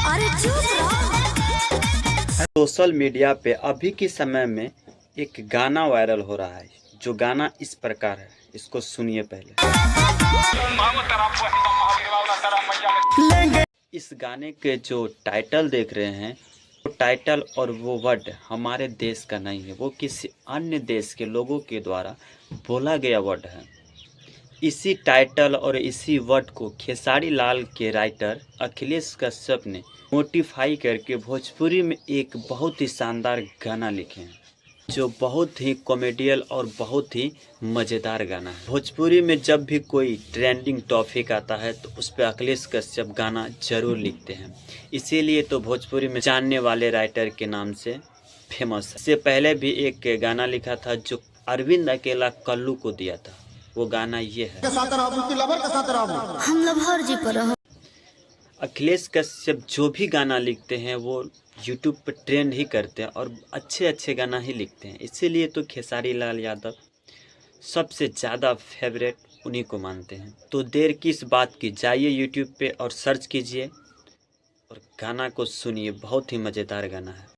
अरे चुप रहो। सोशल मीडिया पे अभी के समय में एक गाना वायरल हो रहा है। जो गाना इस प्रकार है, इसको सुनिए पहले। इस गाने के जो टाइटल देख रहे हैं, वो टाइटल और वो वर्ड हमारे देश का नहीं है, वो किसी अन्य देश के लोगों के द्वारा बोला गया वर्ड है। इसी टाइटल और इसी वर्ड को खेसारी लाल के राइटर अखिलेश कश्यप ने मोडिफाई करके भोजपुरी में एक बहुत ही शानदार गाना लिखे हैं, जो बहुत ही कॉमेडियल और बहुत ही मज़ेदार गाना है। भोजपुरी में जब भी कोई ट्रेंडिंग टॉपिक आता है तो उस पर अखिलेश कश्यप गाना जरूर लिखते हैं, इसीलिए तो भोजपुरी में जानने वाले राइटर के नाम से फेमस है। इससे पहले भी एक गाना लिखा था जो अरविंद अकेला कल्लू को दिया था, वो गाना ये है। हम लभर जी पर रहो। अखिलेश कश्यप जो भी गाना लिखते हैं वो यूट्यूब पर ट्रेंड ही करते हैं और अच्छे अच्छे गाना ही लिखते हैं, इसीलिए तो खेसारी लाल यादव सबसे ज़्यादा फेवरेट उन्हीं को मानते हैं। तो देर किस बात की, जाइए यूट्यूब पे और सर्च कीजिए और गाना को सुनिए, बहुत ही मज़ेदार गाना है।